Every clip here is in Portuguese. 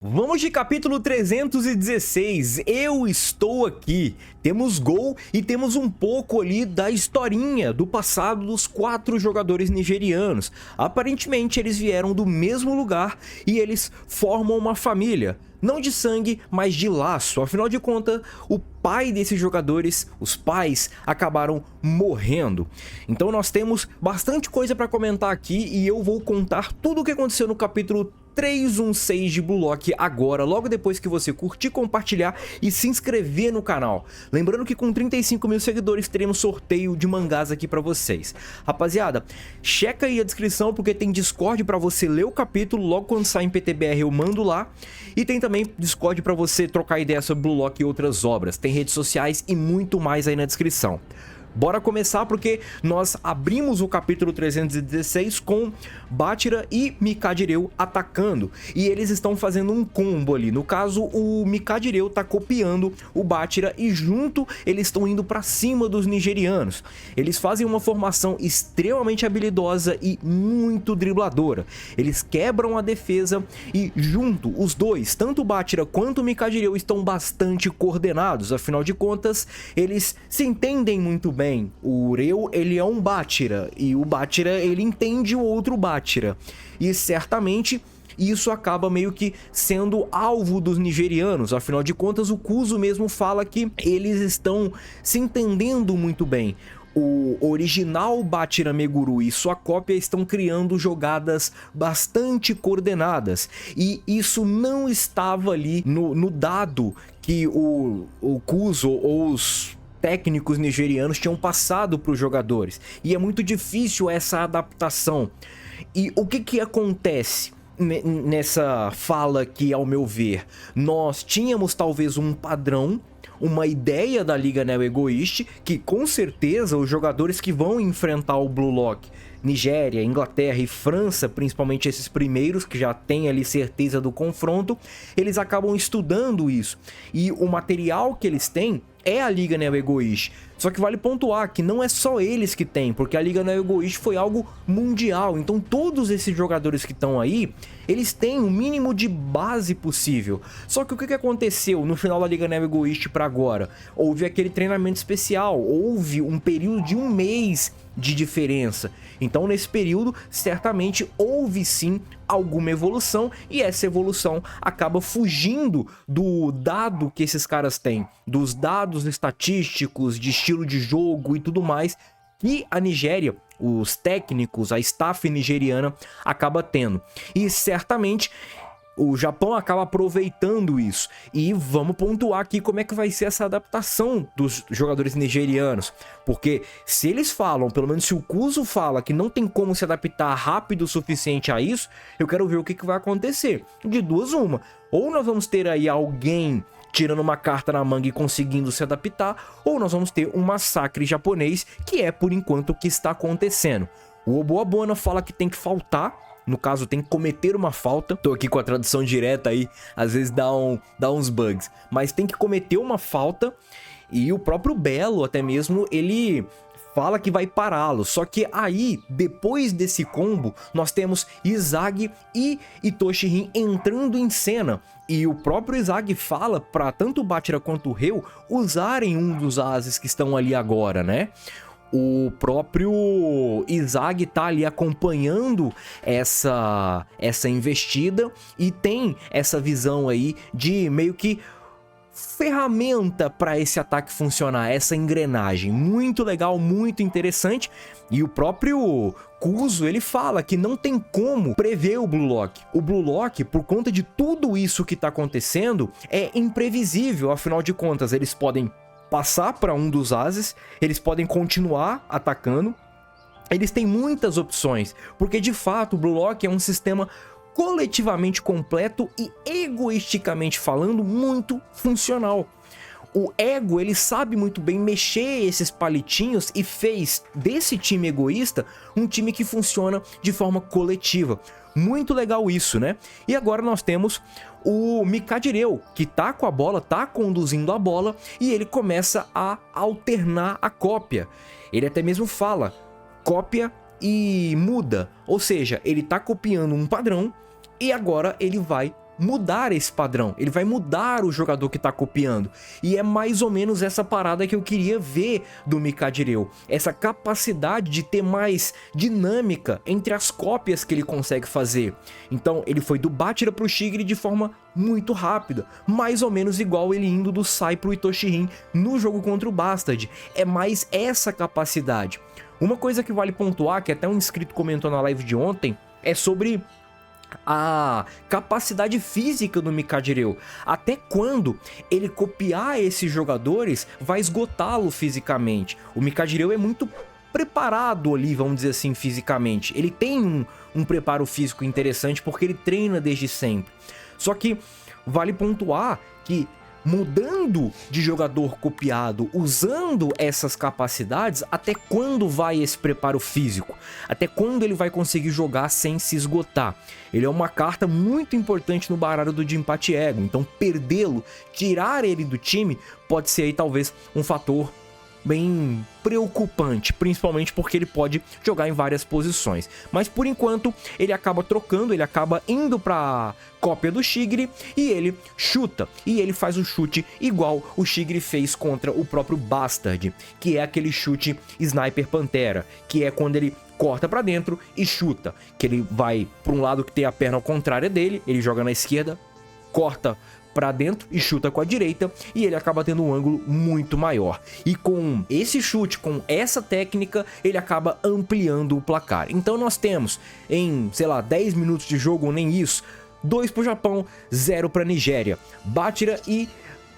Vamos de capítulo 316, eu estou aqui. Temos gol e temos um pouco ali da historinha do passado dos 4 jogadores nigerianos. Aparentemente eles vieram do mesmo lugar e eles formam uma família. Não de sangue, mas de laço. Afinal de contas, o pai desses jogadores, os pais, acabaram morrendo. Então nós temos bastante coisa para comentar aqui e eu vou contar tudo o que aconteceu no capítulo 316 de Blue Lock agora, logo depois que você curtir, compartilhar e se inscrever no canal. Lembrando que com 35 mil seguidores teremos sorteio de mangás aqui pra vocês. Rapaziada, checa aí a descrição porque tem Discord pra você ler o capítulo, logo quando sai em PTBR eu mando lá. E tem também Discord pra você trocar ideia sobre Blue Lock e outras obras. Tem redes sociais e muito mais aí na descrição. Bora começar porque nós abrimos o capítulo 316 com Bátira e Mikadireu atacando. E eles estão fazendo um combo ali. No caso, o Mikadireu tá copiando o Bátira e junto eles estão indo pra cima dos nigerianos. Eles fazem uma formação extremamente habilidosa e muito dribladora. Eles quebram a defesa e junto os dois, tanto o Bátira quanto o Mikadireu, estão bastante coordenados. Afinal de contas, eles se entendem muito bem. O Ureu, ele é um Bátira e o Bátira, ele entende o outro Bátira. E certamente isso acaba meio que sendo alvo dos nigerianos. Afinal de contas, o Kuzo mesmo fala que eles estão se entendendo muito bem. O original Bátira Meguru e sua cópia estão criando jogadas bastante coordenadas. E isso não estava ali no dado que o Kuzo ou os técnicos nigerianos tinham passado para os jogadores. E é muito difícil essa adaptação. E o que acontece nessa fala que, ao meu ver, nós tínhamos talvez um padrão, uma ideia da Liga Neo Egoist, que com certeza os jogadores que vão enfrentar o Blue Lock, Nigéria, Inglaterra e França, principalmente esses primeiros que já têm ali certeza do confronto, eles acabam estudando isso. E o material que eles têm é a Liga Neo Egoist. Só que vale pontuar que não é só eles que tem, porque a Liga Neo Egoist foi algo mundial. Então todos esses jogadores que estão aí, eles têm o mínimo de base possível. Só que o que aconteceu no final da Liga Neo Egoist para agora? Houve aquele treinamento especial, houve um período de 1 mês de diferença. Então nesse período certamente houve sim alguma evolução e essa evolução acaba fugindo do dado que esses caras têm, dos dados estatísticos, de estilo de jogo e tudo mais que a Nigéria, os técnicos, a staff nigeriana acaba tendo. E certamente o Japão acaba aproveitando isso. E vamos pontuar aqui como é que vai ser essa adaptação dos jogadores nigerianos. Porque se eles falam, pelo menos se o Kuzo fala que não tem como se adaptar rápido o suficiente a isso, eu quero ver o que vai acontecer. De duas uma. Ou nós vamos ter aí alguém tirando uma carta na manga e conseguindo se adaptar, ou nós vamos ter um massacre japonês, que é por enquanto o que está acontecendo. O Obuabona fala que tem que faltar, no caso tem que cometer uma falta. Tô aqui com a tradução direta aí, às vezes dá uns bugs, mas tem que cometer uma falta. E o próprio Belo até mesmo, ele fala que vai pará-lo. Só que aí, depois desse combo, nós temos Izagi e Itoshi-rin entrando em cena. E o próprio Izagi fala para tanto o Bátira quanto o Reu usarem um dos ases que estão ali agora, né? O próprio Izagi tá ali acompanhando essa investida e tem essa visão aí de meio que ferramenta para esse ataque funcionar, essa engrenagem. Muito legal, muito interessante. E o próprio Kuzo, ele fala que não tem como prever o Blue Lock. O Blue Lock, por conta de tudo isso que tá acontecendo, é imprevisível. Afinal de contas, eles podem passar para um dos ases, eles podem continuar atacando, eles têm muitas opções, porque de fato o Blue Lock é um sistema coletivamente completo e egoisticamente falando muito funcional. O ego, ele sabe muito bem mexer esses palitinhos e fez desse time egoísta um time que funciona de forma coletiva. Muito legal isso, né? E agora nós temos o Mikadireu, que tá com a bola, tá conduzindo a bola e ele começa a alternar a cópia. Ele até mesmo fala cópia e muda, ou seja, ele tá copiando um padrão e agora ele vai mudar esse padrão, ele vai mudar o jogador que tá copiando. E é mais ou menos essa parada que eu queria ver do Micadreu, essa capacidade de ter mais dinâmica entre as cópias que ele consegue fazer. Então ele foi do Bátira pro Shigri de forma muito rápida, mais ou menos igual ele indo do Sai pro Itoshirin no jogo contra o Bastard. É mais essa capacidade. Uma coisa que vale pontuar, que até um inscrito comentou na live de ontem, é sobre a capacidade física do Micadreu. Até quando ele copiar esses jogadores vai esgotá-lo fisicamente. O Micadreu é muito preparado ali, vamos dizer assim, fisicamente. Ele tem um preparo físico interessante porque ele treina desde sempre. Só que vale pontuar que mudando de jogador copiado, usando essas capacidades, até quando vai esse preparo físico? Até quando ele vai conseguir jogar sem se esgotar? Ele é uma carta muito importante no baralho do Jinpachi Ego, então perdê-lo, tirar ele do time, pode ser aí talvez um fator bem preocupante, principalmente porque ele pode jogar em várias posições. Mas por enquanto ele acaba trocando, ele acaba indo para cópia do Shigri e ele chuta. E ele faz o chute igual o Shigri fez contra o próprio Bastard, que é aquele chute Sniper Pantera, que é quando ele corta pra dentro e chuta, que ele vai para um lado que tem a perna ao contrário dele, ele joga na esquerda, corta pra dentro e chuta com a direita, e ele acaba tendo um ângulo muito maior. E com esse chute, com essa técnica, ele acaba ampliando o placar. Então nós temos em, sei lá, 10 minutos de jogo, ou nem isso, 2 pro Japão, 0 pra Nigéria. Bátira e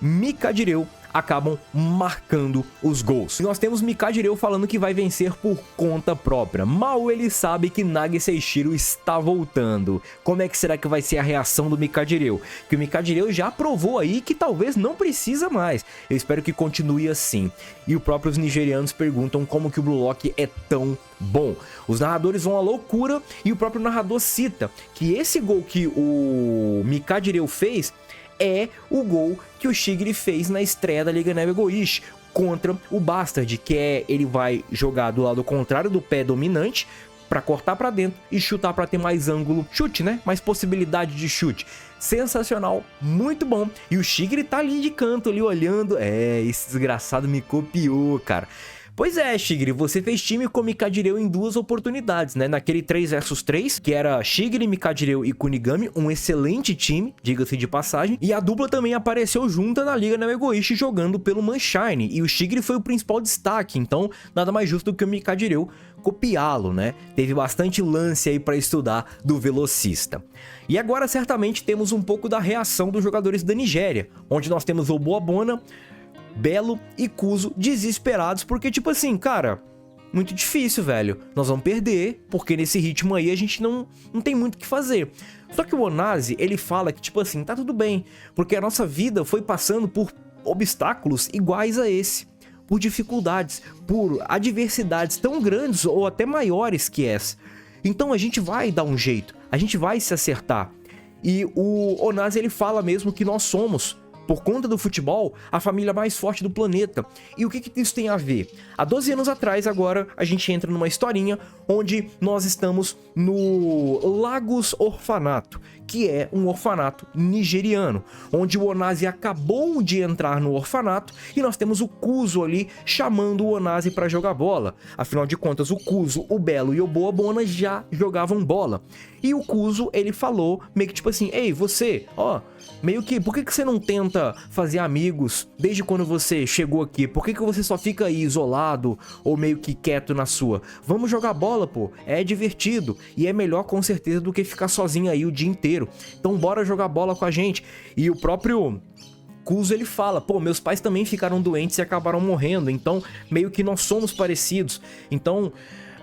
Micadreu acabam marcando os gols. E nós temos Micadreu falando que vai vencer por conta própria. Mal ele sabe que Nagi Seishiro está voltando. Como é que será que vai ser a reação do Micadreu? Que o Micadreu já provou aí que talvez não precisa mais. Eu espero que continue assim. E os próprios nigerianos perguntam como que o Blue Lock é tão bom. Os narradores vão à loucura e o próprio narrador cita que esse gol que o Micadreu fez é o gol que o Shigri fez na estreia da Liga Neva Egoishi contra o Bastard, que é ele vai jogar do lado contrário do pé dominante para cortar para dentro e chutar para ter mais ângulo, chute, né? Mais possibilidade de chute. Sensacional, muito bom. E o Shigri tá ali de canto, ali olhando. Esse desgraçado me copiou, cara. Pois é, Shigri, você fez time com Micadreu em 2 oportunidades, né? Naquele 3 vs 3, que era Shigri, Micadreu e Kunigami, um excelente time, diga-se de passagem. E a dupla também apareceu junta na Liga Neva Egoishi jogando pelo Manshine. E o Shigri foi o principal destaque, então nada mais justo do que o Micadreu copiá-lo, né? Teve bastante lance aí para estudar do velocista. E agora certamente temos um pouco da reação dos jogadores da Nigéria, onde nós temos o Boabona, Belo e Kuzo desesperados, porque tipo assim, cara, muito difícil, velho. Nós vamos perder, porque nesse ritmo aí a gente não tem muito o que fazer. Só que o Onazi, ele fala que tipo assim, tá tudo bem, porque a nossa vida foi passando por obstáculos iguais a esse, por dificuldades, por adversidades tão grandes ou até maiores que essa. Então a gente vai dar um jeito, a gente vai se acertar. E o Onazi, ele fala mesmo que nós somos, por conta do futebol, a família mais forte do planeta. E o que isso tem a ver? Há 12 anos atrás, agora, a gente entra numa historinha onde nós estamos no Lagos Orfanato, que é um orfanato nigeriano, onde o Onazi acabou de entrar no orfanato e nós temos o Kuzo ali chamando o Onazi para jogar bola. Afinal de contas, o Kuzo, o Belo e o Boabona já jogavam bola. E o Kuzo, ele falou meio que tipo assim, ei, você, ó, meio que, por que você não tenta fazer amigos desde quando você chegou aqui? Por que você só fica aí isolado ou meio que quieto na sua? Vamos jogar bola, pô, é divertido e é melhor com certeza do que ficar sozinho aí o dia inteiro. Então bora jogar bola com a gente. E o próprio Kuzo, ele fala, pô, meus pais também ficaram doentes e acabaram morrendo, então meio que nós somos parecidos. Então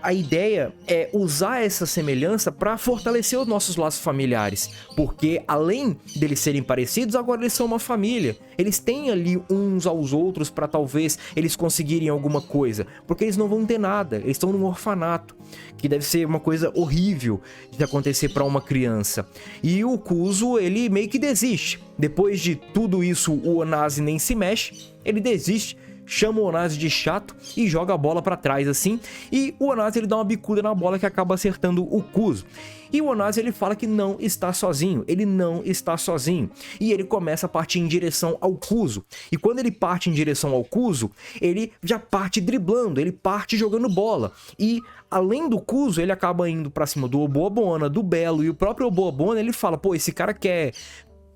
a ideia é usar essa semelhança para fortalecer os nossos laços familiares, porque além deles serem parecidos, agora eles são uma família. Eles têm ali uns aos outros para talvez eles conseguirem alguma coisa, porque eles não vão ter nada, eles estão num orfanato, que deve ser uma coisa horrível de acontecer para uma criança. E o Kuzo, ele meio que desiste. Depois de tudo isso, o Onazi nem se mexe, ele desiste, chama o Onazi de chato e joga a bola pra trás assim, e o Onazi ele dá uma bicuda na bola que acaba acertando o Kuzo. E o Onazi ele fala que não está sozinho, ele não está sozinho, e ele começa a partir em direção ao Kuzo. E quando ele parte em direção ao Kuzo, ele já parte driblando, ele parte jogando bola. E além do Kuzo, ele acaba indo pra cima do Oboabona, do Belo, e o próprio Oboabona ele fala, pô, esse cara quer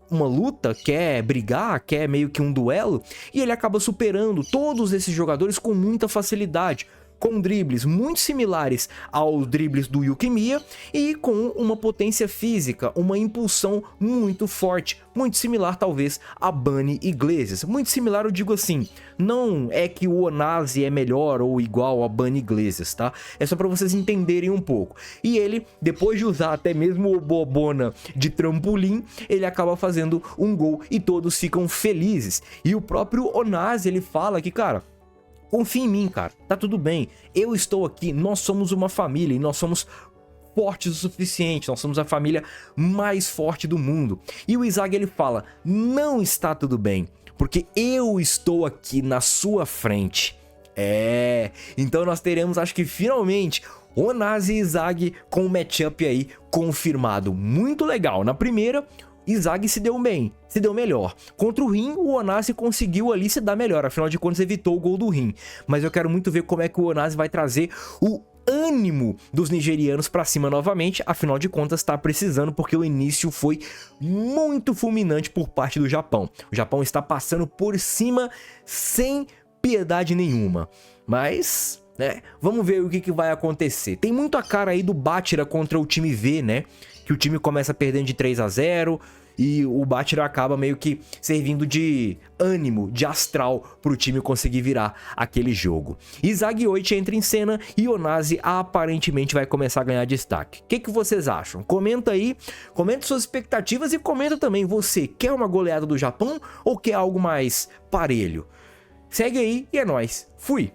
uma luta, quer brigar, quer meio que um duelo, e ele acaba superando todos esses jogadores com muita facilidade, com dribles muito similares aos dribles do Yukimiya e com uma potência física, uma impulsão muito forte, muito similar talvez a Bunny Iglesias. Muito similar eu digo assim, não é que o Onazi é melhor ou igual a Bunny Iglesias, tá? É só para vocês entenderem um pouco. E ele, depois de usar até mesmo o Oboabona de trampolim, ele acaba fazendo um gol e todos ficam felizes. E o próprio Onazi, ele fala que, cara, confia em mim, cara, tá tudo bem, eu estou aqui, nós somos uma família e nós somos fortes o suficiente, nós somos a família mais forte do mundo. E o Izagi ele fala, não está tudo bem, porque eu estou aqui na sua frente. Então nós teremos, acho que finalmente, Onazi e Izagi com o matchup aí confirmado, muito legal. Na primeira, Izagi se deu bem, se deu melhor. Contra o Rin, o Onazi conseguiu ali se dar melhor, afinal de contas evitou o gol do Rin. Mas eu quero muito ver como é que o Onazi vai trazer o ânimo dos nigerianos pra cima novamente, afinal de contas tá precisando, porque o início foi muito fulminante por parte do Japão. O Japão está passando por cima sem piedade nenhuma. Mas, né, vamos ver o que vai acontecer. Tem muito a cara aí do Bátira contra o time V, né? Que o time começa perdendo de 3-0 e o Bátira acaba meio que servindo de ânimo, de astral pro time conseguir virar aquele jogo. Izagi Oichi entra em cena e Onazi aparentemente vai começar a ganhar destaque. O que vocês acham? Comenta aí, comenta suas expectativas e comenta também, você quer uma goleada do Japão ou quer algo mais parelho? Segue aí e é nóis. Fui!